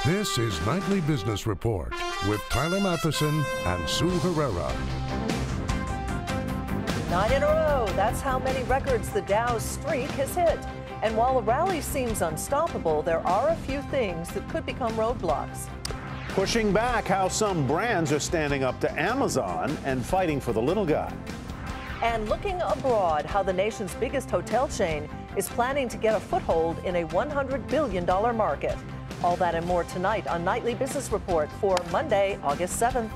This is Nightly Business Report with Tyler Matheson and Sue Herrera. 9 in a row. That's how many records the Dow's streak has hit. And while the rally seems unstoppable, there are a few things that could become roadblocks. Pushing back how some brands are standing up to Amazon and fighting for the little guy. And looking abroad, how the nation's biggest hotel chain is planning to get a foothold in a $100 billion market. All that and more tonight on Nightly Business Report for Monday, August 7th.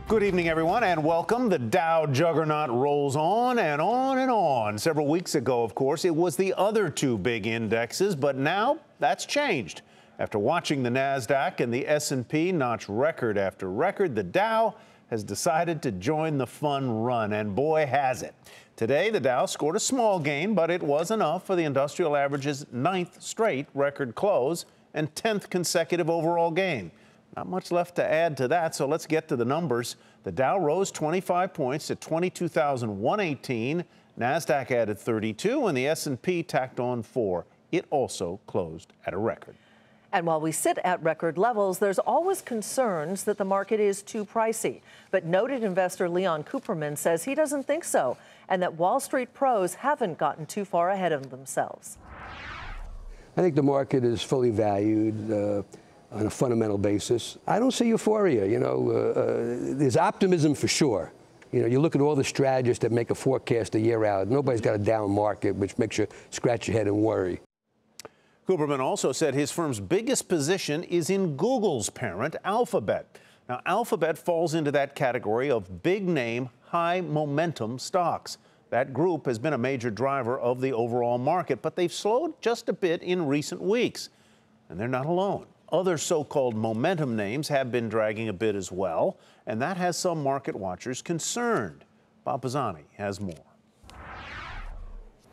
Good evening, everyone, and welcome. The Dow juggernaut rolls on and on and on. Several weeks ago, of course, it was the other two big indexes, but now that's changed. After watching the NASDAQ and the S&P notch record after record, the Dow has decided to join the fun run, and boy, has it. Today, the Dow scored a small gain, but it was enough for the industrial average's 9th straight record close and 10th consecutive overall gain. Not much left to add to that, so let's get to the numbers. The Dow rose 25 points to 22,118. NASDAQ added 32, and the S&P tacked on 4. It also closed at a record. And while we sit at record levels, there's always concerns that the market is too pricey. But noted investor Leon Cooperman says he doesn't think so, and that Wall Street pros haven't gotten too far ahead of themselves. I think the market is fully valued on a fundamental basis. I don't see euphoria. There's optimism for sure. You look at all the strategists that make a forecast a year out. Nobody's got a down market, which makes you scratch your head and worry. Cooperman also said his firm's biggest position is in Google's parent, Alphabet. Now, Alphabet falls into that category of big-name, high-momentum stocks. That group has been a major driver of the overall market, but they've slowed just a bit in recent weeks. And they're not alone. Other so-called momentum names have been dragging a bit as well, and that has some market watchers concerned. Bob Pisani has more.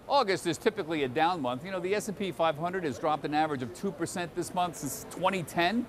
August is typically a down month. The S&P 500 has dropped an average of 2% this month since 2010.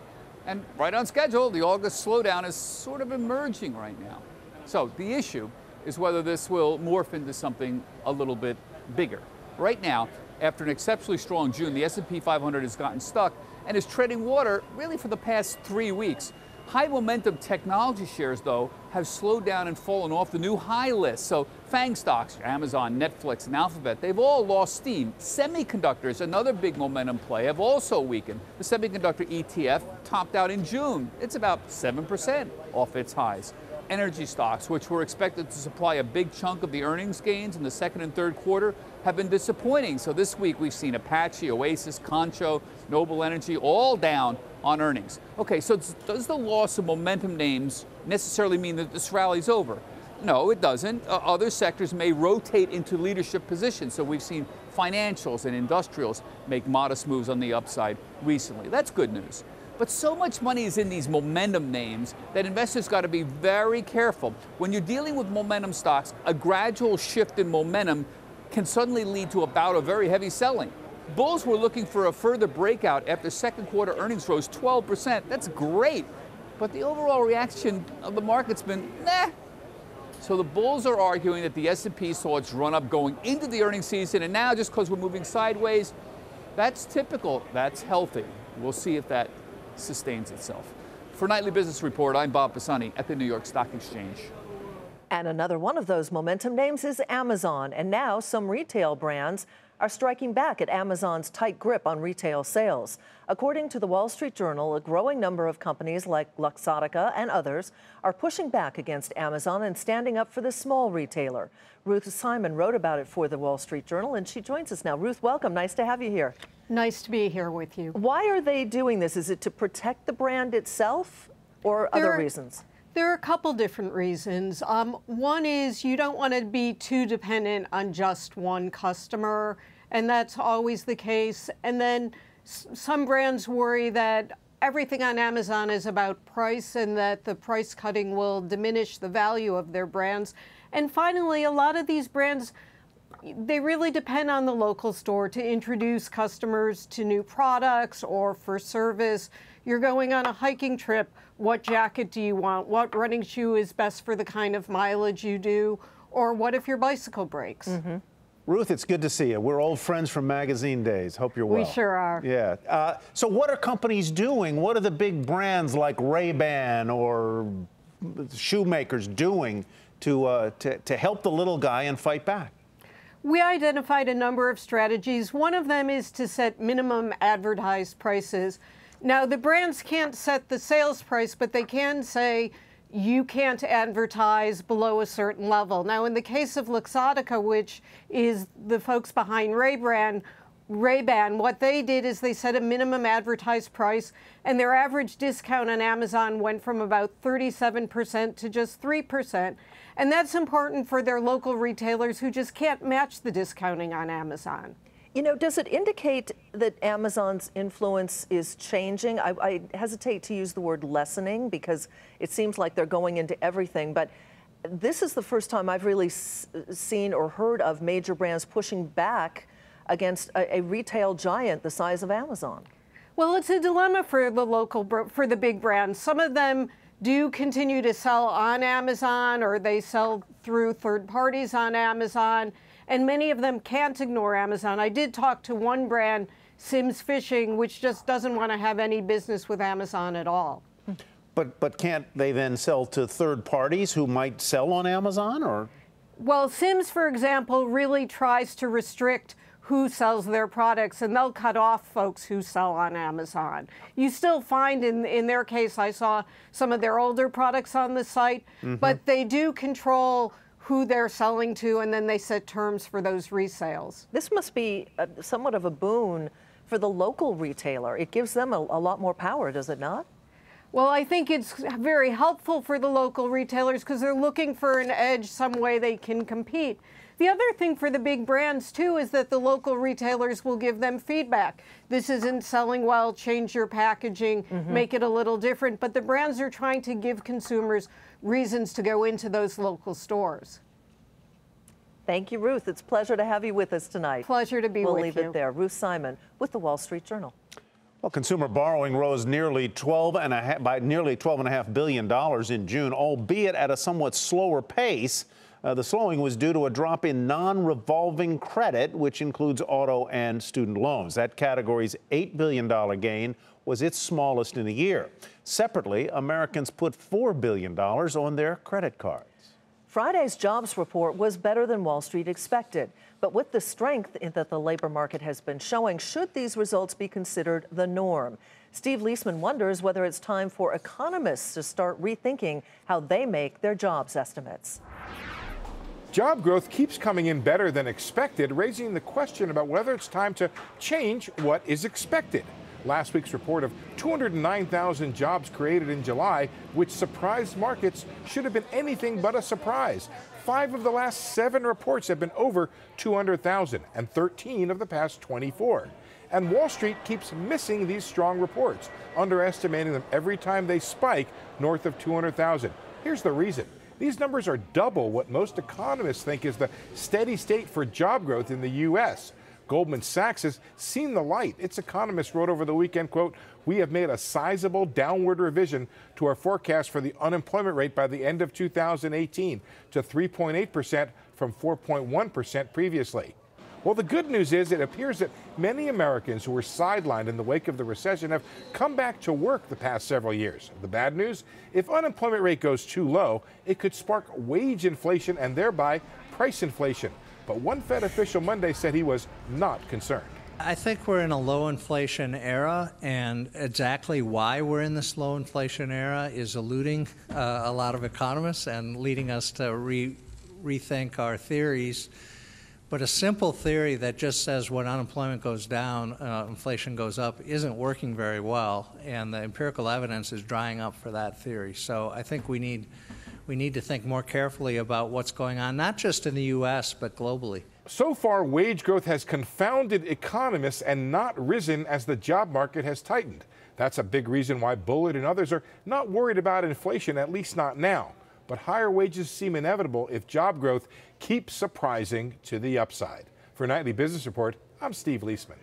And right on schedule, the August slowdown is sort of emerging right now. So the issue is whether this will morph into something a little bit bigger. Right now, after an exceptionally strong June, the S&P 500 has gotten stuck and is treading water really for the past 3 weeks. High momentum technology shares, though, have slowed down and fallen off the new high list. So FANG stocks, Amazon, Netflix, and Alphabet, they've all lost steam. Semiconductors, another big momentum play, have also weakened. The semiconductor ETF topped out in June. It's about 7% off its highs. Energy stocks, which were expected to supply a big chunk of the earnings gains in the second and third quarter, have been disappointing. So this week we've seen Apache, Oasis, Concho, Noble Energy all down on earnings. Okay, so does the loss of momentum names necessarily mean that this rally's over? No, it doesn't. Other sectors may rotate into leadership positions. So we've seen financials and industrials make modest moves on the upside recently. That's good news. But so much money is in these momentum names that investors got to be very careful. When you're dealing with momentum stocks, a gradual shift in momentum can suddenly lead to a bout of very heavy selling. Bulls were looking for a further breakout after second quarter earnings rose 12%. That's great. But the overall reaction of the market's been, nah. So the bulls are arguing that the S&P saw its run up going into the earnings season, and now just because we're moving sideways, that's typical, that's healthy. We'll see if that sustains itself. For Nightly Business Report, I'm Bob Pisani at the New York Stock Exchange. And another one of those momentum names is Amazon. And now some retail brands are striking back at Amazon's tight grip on retail sales. According to the Wall Street Journal, a growing number of companies like Luxottica and others are pushing back against Amazon and standing up for the small retailer. Ruth Simon wrote about it for the Wall Street Journal, and she joins us now. Ruth, welcome. Nice to have you here. Nice to be here with you. Why are they doing this? Is it to protect the brand itself or other reasons? There are a couple different reasons. One is you don't want to be too dependent on just one customer, and that's always the case. And then some brands worry that everything on Amazon is about price and that the price cutting will diminish the value of their brands. And finally, a lot of these brands, they really depend on the local store to introduce customers to new products or for service. You're going on a hiking trip. What jacket do you want? What running shoe is best for the kind of mileage you do? Or what if your bicycle breaks? Ruth, it's good to see you. We're old friends from magazine days. Hope you're well. We sure are. Yeah. So what are companies doing? What are the big brands like Ray-Ban or shoemakers doing to help the little guy and fight back? We identified a number of strategies. One of them is to set minimum advertised prices. Now, the brands can't set the sales price, but they can say you can't advertise below a certain level. Now, in the case of Luxottica, which is the folks behind Ray-Ban, what they did is they set a minimum advertised price, and their average discount on Amazon went from about 37% to just 3%. And that's important for their local retailers who just can't match the discounting on Amazon. You know, does it indicate that Amazon's influence is changing? I hesitate to use the word lessening because it seems like they're going into everything, but this is the first time I've really seen or heard of major brands pushing back against a retail giant the size of Amazon. Well, it's a dilemma for the big brands. Some of them do continue to sell on Amazon, or they sell through third parties on Amazon, and many of them can't ignore Amazon. I did talk to one brand, Sims Fishing, which just doesn't want to have any business with Amazon at all. But can't they then sell to third parties who might sell on Amazon, or? Well, Sims, for example, really tries to restrict who sells their products, and they'll cut off folks who sell on Amazon. You still find in their case, I saw some of their older products on the site, but they do control who they're selling to, and then they set terms for those resales. This must be somewhat of a boon for the local retailer. It gives them a lot more power, does it not? Well, I think it's very helpful for the local retailers because they're looking for an edge, some way they can compete. The other thing for the big brands, too, is that the local retailers will give them feedback. This isn't selling well, change your packaging, make it a little different. But the brands are trying to give consumers reasons to go into those local stores. Thank you, Ruth. It's a pleasure to have you with us tonight. Pleasure to be with you. We'll leave it there. Ruth Simon with the Wall Street Journal. Well, consumer borrowing rose by nearly $12.5 billion in June, albeit at a somewhat slower pace. The slowing was due to a drop in non-revolving credit, which includes auto and student loans. That category's $8 billion gain was its smallest in a year. Separately, Americans put $4 billion on their credit cards. Friday's jobs report was better than Wall Street expected. But with the strength that the labor market has been showing, should these results be considered the norm? Steve Leisman wonders whether it's time for economists to start rethinking how they make their jobs estimates. Job growth keeps coming in better than expected, raising the question about whether it's time to change what is expected. Last week's report of 209,000 jobs created in July, which surprised markets, should have been anything but a surprise. 5 of the last 7 reports have been over 200,000, and 13 of the past 24. And Wall Street keeps missing these strong reports, underestimating them every time they spike north of 200,000. Here's the reason. These numbers are double what most economists think is the steady state for job growth in the U.S. Goldman Sachs has seen the light. Its economist wrote over the weekend, quote, "We have made a sizable downward revision to our forecast for the unemployment rate by the end of 2018 to 3.8% from 4.1% previously." Well, the good news is it appears that many Americans who were sidelined in the wake of the recession have come back to work the past several years. The bad news, if unemployment rate goes too low, it could spark wage inflation and thereby price inflation. But one Fed official Monday said he was not concerned. I think we're in a low inflation era, and exactly why we're in this low inflation era is eluding a lot of economists and leading us to rethink our theories. But a simple theory that just says when unemployment goes down, inflation goes up isn't working very well, and the empirical evidence is drying up for that theory. So I think we need to think more carefully about what's going on, not just in the U.S., but globally. So far, wage growth has confounded economists and not risen as the job market has tightened. That's a big reason why Bullard and others are not worried about inflation, at least not now. But higher wages seem inevitable if job growth keeps surprising to the upside. For Nightly Business Report, I'm Steve Leisman.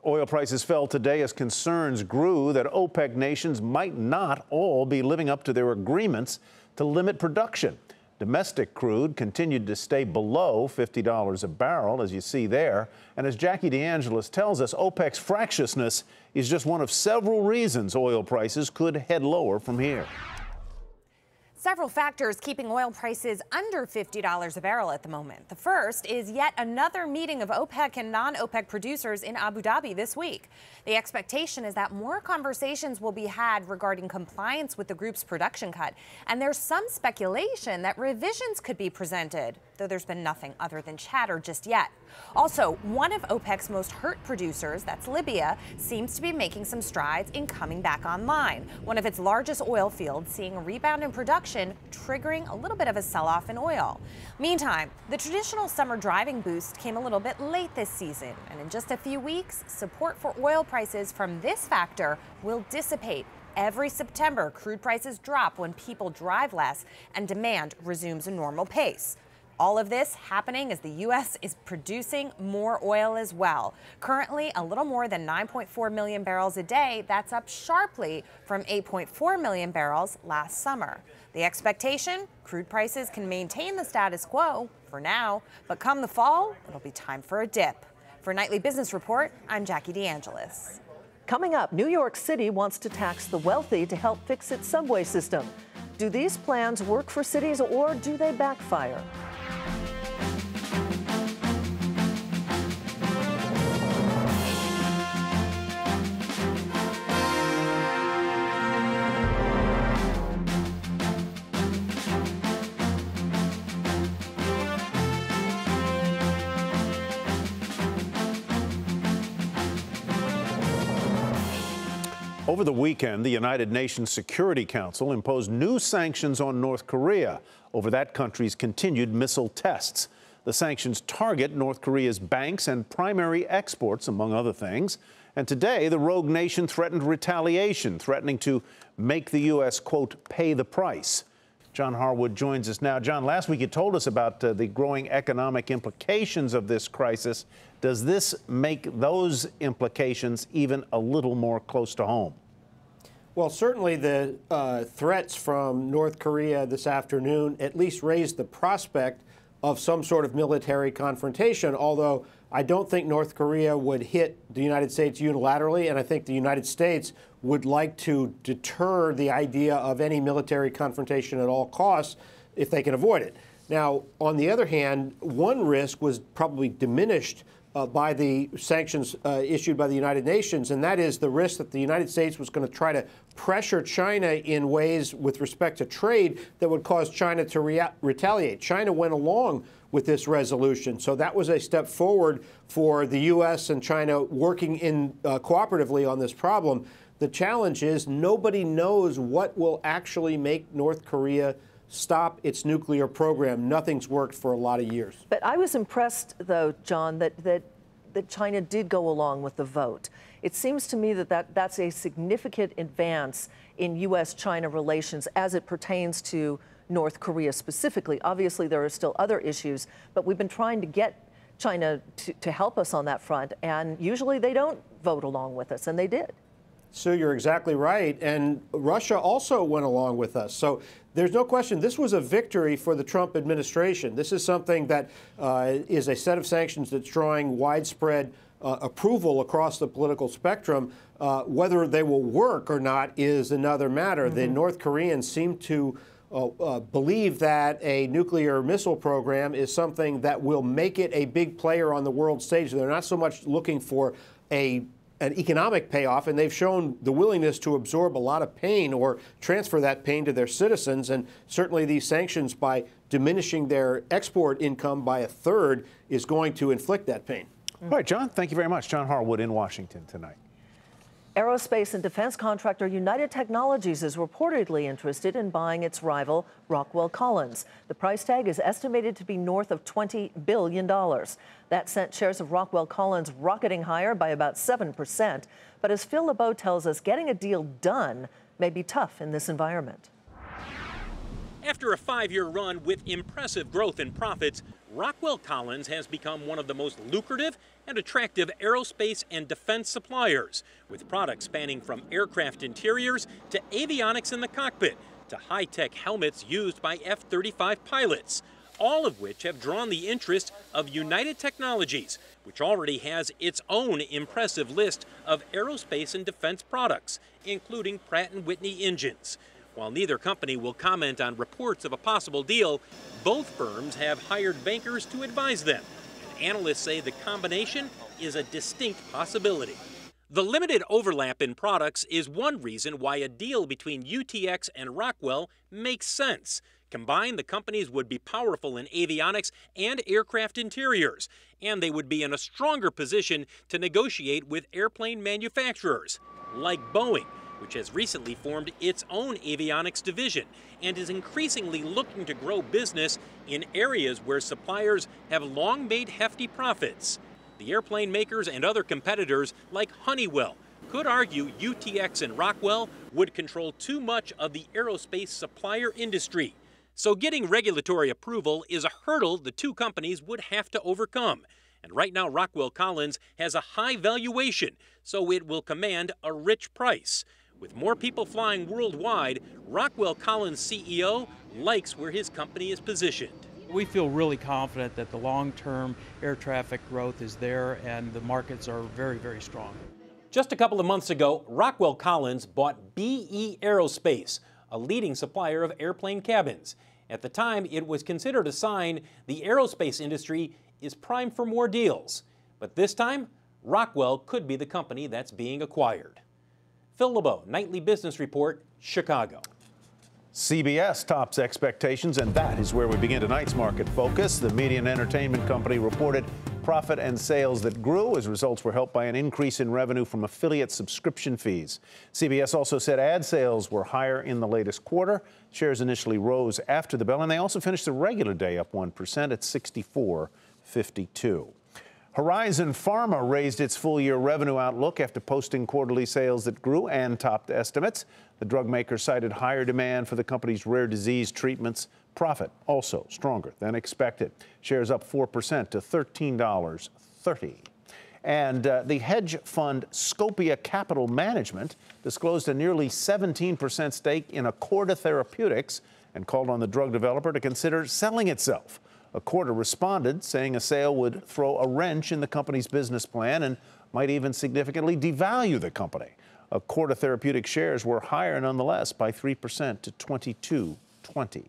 Oil prices fell today as concerns grew that OPEC nations might not all be living up to their agreements to limit production. Domestic crude continued to stay below $50 a barrel, as you see there. And as Jackie DeAngelis tells us, OPEC's fractiousness is just one of several reasons oil prices could head lower from here. Several factors keeping oil prices under $50 a barrel at the moment. The first is yet another meeting of OPEC and non-OPEC producers in Abu Dhabi this week. The expectation is that more conversations will be had regarding compliance with the group's production cut. And there's some speculation that revisions could be presented, though there's been nothing other than chatter just yet. Also, one of OPEC's most hurt producers, that's Libya, seems to be making some strides in coming back online. One of its largest oil fields seeing a rebound in production, triggering a little bit of a sell-off in oil. Meantime, the traditional summer driving boost came a little bit late this season, and in just a few weeks, support for oil prices from this factor will dissipate. Every September, crude prices drop when people drive less and demand resumes a normal pace. All of this happening as the U.S. is producing more oil as well. Currently, a little more than 9.4 million barrels a day. That's up sharply from 8.4 million barrels last summer. The expectation, crude prices can maintain the status quo for now, but come the fall, it'll be time for a dip. For Nightly Business Report, I'm Jackie DeAngelis. Coming up, New York City wants to tax the wealthy to help fix its subway system. Do these plans work for cities or do they backfire? Over the weekend, the United Nations Security Council imposed new sanctions on North Korea over that country's continued missile tests. The sanctions target North Korea's banks and primary exports, among other things. And today, the rogue nation threatened retaliation, threatening to make the U.S., quote, pay the price. John Harwood joins us now. John, last week you told us about the growing economic implications of this crisis. Does this make those implications even a little more close to home? Well, certainly the threats from North Korea this afternoon at least raised the prospect of some sort of military confrontation, although I don't think North Korea would hit the United States unilaterally, and I think the United States would like to deter the idea of any military confrontation at all costs if they can avoid it. Now, on the other hand, one risk was probably diminished by the sanctions issued by the United Nations, and that is the risk that the United States was going to try to pressure China in ways with respect to trade that would cause China to retaliate. China went along with this resolution, so that was a step forward for the U.S. and China working in cooperatively on this problem. The challenge is nobody knows what will actually make North Korea stop its nuclear program. Nothing's worked for a lot of years. But I was impressed, though, John, that China did go along with the vote. It seems to me that's a significant advance in U.S.-China relations as it pertains to North Korea specifically. Obviously, there are still other issues, but we've been trying to get China to help us on that front, and usually they don't vote along with us, and they did. Sue, you're exactly right. And Russia also went along with us. So there's no question this was a victory for the Trump administration. This is something that is a set of sanctions that's drawing widespread approval across the political spectrum. Whether they will work or not is another matter. The North Koreans seem to believe that a nuclear missile program is something that will make it a big player on the world stage. They're not so much looking for an economic payoff, and they've shown the willingness to absorb a lot of pain or transfer that pain to their citizens. And certainly these sanctions, by diminishing their export income by a third, is going to inflict that pain. All right, John, thank you very much. John Harwood in Washington tonight. Aerospace and defense contractor United Technologies is reportedly interested in buying its rival, Rockwell Collins. The price tag is estimated to be north of $20 billion. That sent shares of Rockwell Collins rocketing higher by about 7%. But as Phil LeBeau tells us, getting a deal done may be tough in this environment. After a 5-year run with impressive growth in profits, Rockwell Collins has become one of the most lucrative and attractive aerospace and defense suppliers, with products spanning from aircraft interiors to avionics in the cockpit, to high-tech helmets used by F-35 pilots, all of which have drawn the interest of United Technologies, which already has its own impressive list of aerospace and defense products, including Pratt & Whitney engines. While neither company will comment on reports of a possible deal, both firms have hired bankers to advise them, and analysts say the combination is a distinct possibility. The limited overlap in products is one reason why a deal between UTX and Rockwell makes sense. Combined, the companies would be powerful in avionics and aircraft interiors, and they would be in a stronger position to negotiate with airplane manufacturers, like Boeing, which has recently formed its own avionics division and is increasingly looking to grow business in areas where suppliers have long made hefty profits. The airplane makers and other competitors, like Honeywell, could argue UTX and Rockwell would control too much of the aerospace supplier industry. So getting regulatory approval is a hurdle the two companies would have to overcome. And right now, Rockwell Collins has a high valuation, so it will command a rich price. With more people flying worldwide, Rockwell Collins' CEO likes where his company is positioned. We feel really confident that the long-term air traffic growth is there and the markets are very, very strong. Just a couple of months ago, Rockwell Collins bought BE Aerospace, a leading supplier of airplane cabins. At the time, it was considered a sign the aerospace industry is primed for more deals. But this time, Rockwell could be the company that's being acquired. Phil LeBeau, Nightly Business Report, Chicago. CBS tops expectations, and that is where we begin tonight's market focus. The media and entertainment company reported profit and sales that grew as results were helped by an increase in revenue from affiliate subscription fees. CBS also said ad sales were higher in the latest quarter. Shares initially rose after the bell, and they also finished the regular day up 1% at $64.52. Horizon Pharma raised its full-year revenue outlook after posting quarterly sales that grew and topped estimates. The drug maker cited higher demand for the company's rare disease treatments. Profit also stronger than expected. Shares up 4% to $13.30. And the hedge fund Scopia Capital Management disclosed a nearly 17% stake in Accorda Therapeutics and called on the drug developer to consider selling itself. Accorda responded, saying a sale would throw a wrench in the company's business plan and might even significantly devalue the company. Accorda Therapeutic shares were higher nonetheless by 3% to $22.20.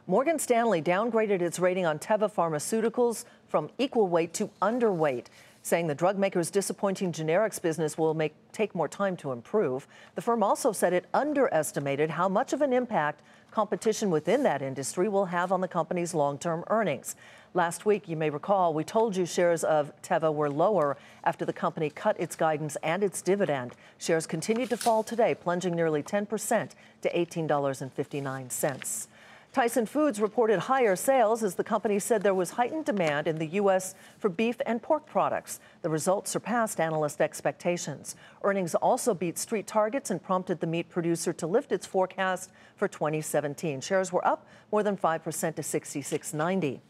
Morgan Stanley downgraded its rating on Teva Pharmaceuticals from equal weight to underweight, saying the drug maker's disappointing generics business will take more time to improve. The firm also said it underestimated how much of an impact competition within that industry will have on the company's long-term earnings. Last week, you may recall, we told you shares of Teva were lower after the company cut its guidance and its dividend. Shares continued to fall today, plunging nearly 10% to $18.59. Tyson Foods reported higher sales as the company said there was heightened demand in the U.S. for beef and pork products. The results surpassed analyst expectations. Earnings also beat street targets and prompted the meat producer to lift its forecast for 2017. Shares were up more than 5% to $66.90.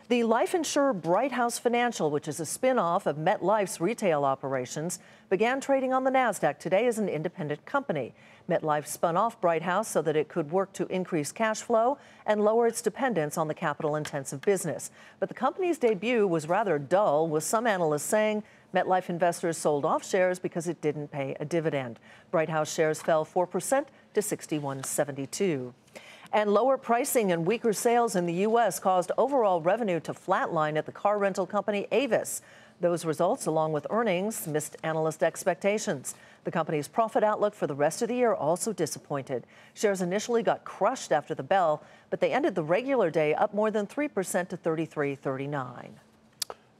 The life insurer Bright House Financial, which is a spin-off of MetLife's retail operations, began trading on the NASDAQ today as an independent company. MetLife spun off Bright House so that it could work to increase cash flow and lower its dependence on the capital-intensive business. But the company's debut was rather dull, with some analysts saying MetLife investors sold off shares because it didn't pay a dividend. Bright House shares fell 4% to $61.72. And lower pricing and weaker sales in the U.S. caused overall revenue to flatline at the car rental company Avis. Those results, along with earnings, missed analyst expectations. The company's profit outlook for the rest of the year also disappointed. Shares initially got crushed after the bell, but they ended the regular day up more than 3% to $33.39.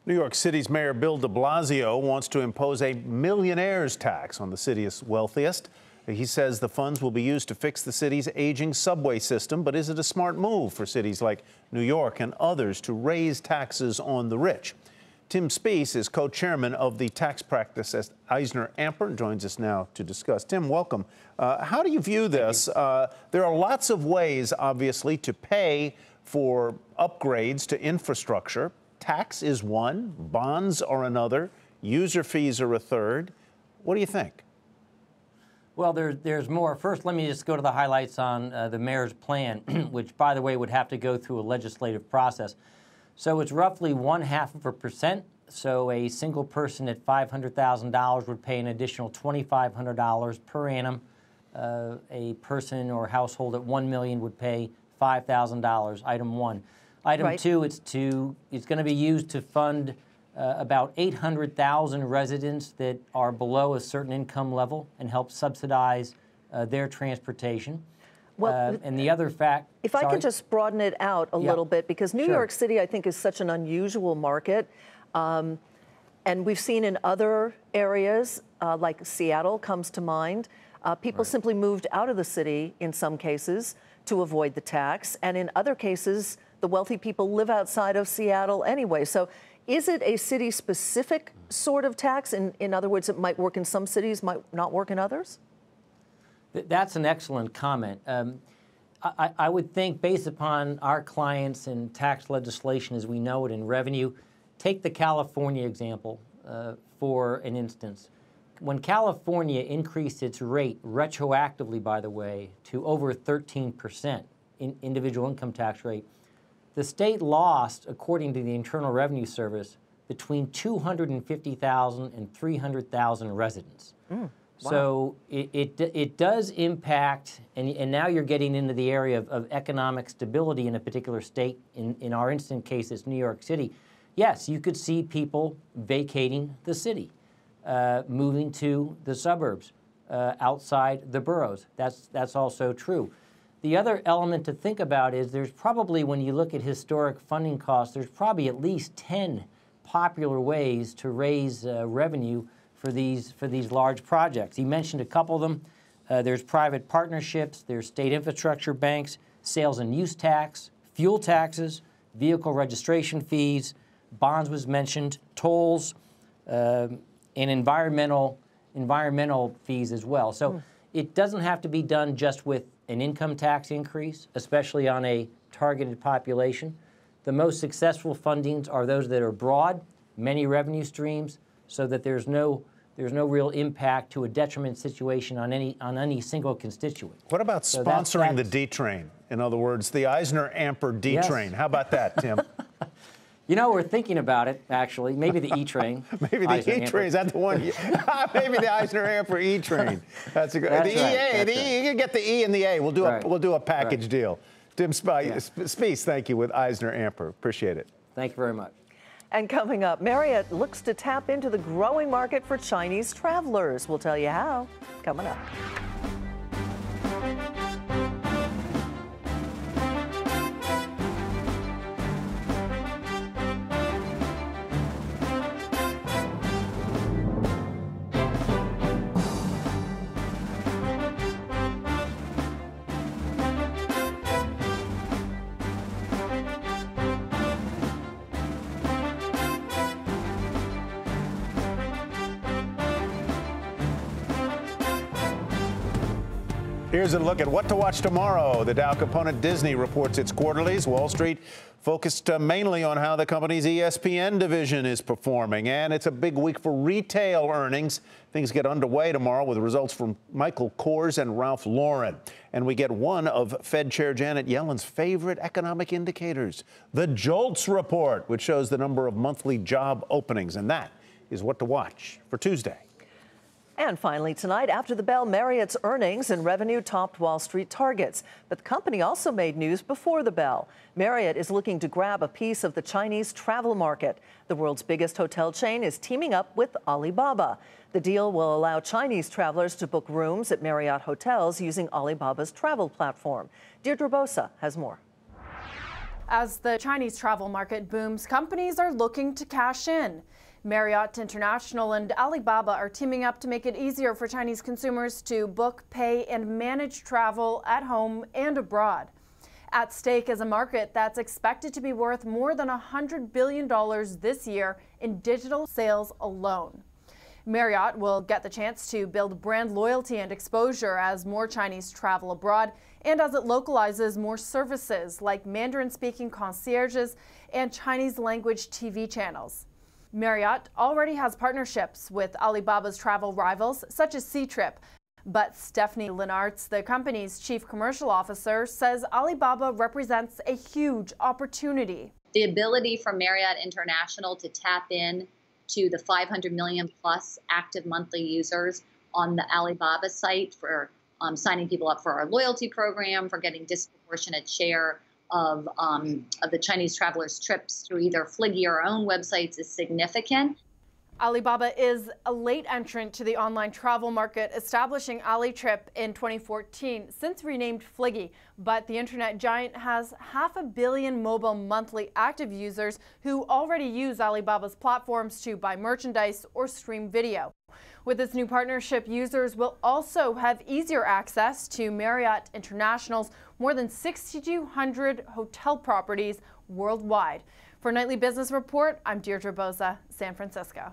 New York City's Mayor Bill de Blasio wants to impose a millionaires tax on the city's wealthiest. He says the funds will be used to fix the city's aging subway system, but is it a smart move for cities like New York and others to raise taxes on the rich? Tim Spees is co-chairman of the tax practice at Eisner Amper and joins us now to discuss. Tim, welcome. How do you view this? There are lots of ways, obviously, to pay for upgrades to infrastructure. Tax is one, bonds are another, user fees are a third. What do you think? Well, there's more. First, let me just go to the highlights on the mayor's plan, which, by the way, would have to go through a legislative process. So it's roughly 0.5%. So a single person at $500,000 would pay an additional $2,500 per annum. A person or household at $1 million would pay $5,000. Item one. Item two, it's going to be used to fund about 800,000 residents that are below a certain income level and help subsidize their transportation. Well, and the other fact... If I could just broaden it out a little bit, because New York City, I think, is such an unusual market. And we've seen in other areas, like Seattle comes to mind, people simply moved out of the city in some cases to avoid the tax. And in other cases, the wealthy people live outside of Seattle anyway. So is it a city-specific sort of tax? In other words, it might work in some cities, might not work in others? That's an excellent comment. I would think, based upon our clients and tax legislation as we know it in revenue, take the California example for an instance. When California increased its rate retroactively, by the way, to over 13% in individual income tax rate, the state lost, according to the Internal Revenue Service, between 250,000 and 300,000 residents. Wow. So it does impact, and now you're getting into the area of economic stability in a particular state. In our instant case, it's New York City. Yes, you could see people vacating the city, moving to the suburbs, outside the boroughs. That's also true. The other element to think about is there's probably, when you look at historic funding costs, there's probably at least 10 popular ways to raise revenue for these large projects. He mentioned a couple of them. There's private partnerships, there's state infrastructure banks, sales and use tax, fuel taxes, vehicle registration fees, bonds was mentioned, tolls, and environmental fees as well. So it doesn't have to be done just with an income tax increase, especially on a targeted population. The most successful fundings are those that are broad, many revenue streams, so that there's no real impact to a detriment situation on any single constituent. What about sponsoring the D train? In other words, the Eisner-Amper D train. How about that, Tim? You know, we're thinking about it, actually. Maybe the E-train. Maybe the E-train, is that the one? Maybe the Eisner-Amper E-train. That's a good. That's the right. EA, you can get the E and the A. We'll do a package deal. Tim Spies, thank you with Eisner-Amper. Appreciate it. Thank you very much. And coming up, Marriott looks to tap into the growing market for Chinese travelers. We'll tell you how. Coming up. Here's a look at what to watch tomorrow. The Dow component Disney reports its quarterlies. Wall Street focused mainly on how the company's ESPN division is performing. And it's a big week for retail earnings. Things get underway tomorrow with results from Michael Kors and Ralph Lauren. And we get one of Fed Chair Janet Yellen's favorite economic indicators, the JOLTS report, which shows the number of monthly job openings. And that is what to watch for Tuesday. And finally tonight, after the bell, Marriott's earnings and revenue topped Wall Street targets. But the company also made news before the bell. Marriott is looking to grab a piece of the Chinese travel market. The world's biggest hotel chain is teaming up with Alibaba. The deal will allow Chinese travelers to book rooms at Marriott hotels using Alibaba's travel platform. Deirdre Bosa has more. As the Chinese travel market booms, companies are looking to cash in. Marriott International and Alibaba are teaming up to make it easier for Chinese consumers to book, pay, and manage travel at home and abroad. At stake is a market that's expected to be worth more than $100 billion this year in digital sales alone. Marriott will get the chance to build brand loyalty and exposure as more Chinese travel abroad and as it localizes more services like Mandarin-speaking concierges and Chinese language TV channels. Marriott already has partnerships with Alibaba's travel rivals, such as Ctrip, But Stephanie Lenartz, the company's chief commercial officer, says Alibaba represents a huge opportunity. The ability for Marriott International to tap in to the 500 million plus active monthly users on the Alibaba site for signing people up for our loyalty program, for getting disproportionate share of the Chinese travelers' trips through either Fliggy or our own websites is significant. Alibaba is a late entrant to the online travel market, establishing AliTrip in 2014, since renamed Fliggy. But the internet giant has 500 million mobile monthly active users who already use Alibaba's platforms to buy merchandise or stream video. With this new partnership, users will also have easier access to Marriott International's more than 6,200 hotel properties worldwide. For Nightly Business Report, I'm Deirdre Boza, San Francisco.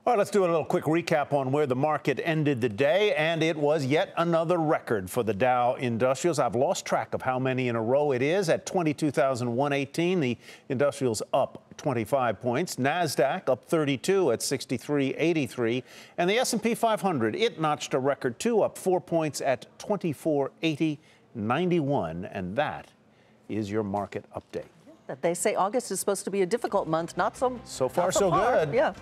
All right, let's do a little quick recap on where the market ended the day, and it was yet another record for the Dow Industrials. I've lost track of how many in a row it is. At 22,118, the Industrials up 25 points. NASDAQ up 32 at 6383, and the S&P 500, it notched a record too, up 4 points at 2480.91, and that is your market update. They say August is supposed to be a difficult month. Not so far, so good. Yeah.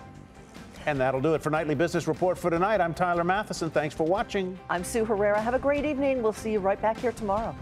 And that'll do it for Nightly Business Report for tonight. I'm Tyler Matheson. Thanks for watching. I'm Sue Herrera. Have a great evening. We'll see you right back here tomorrow.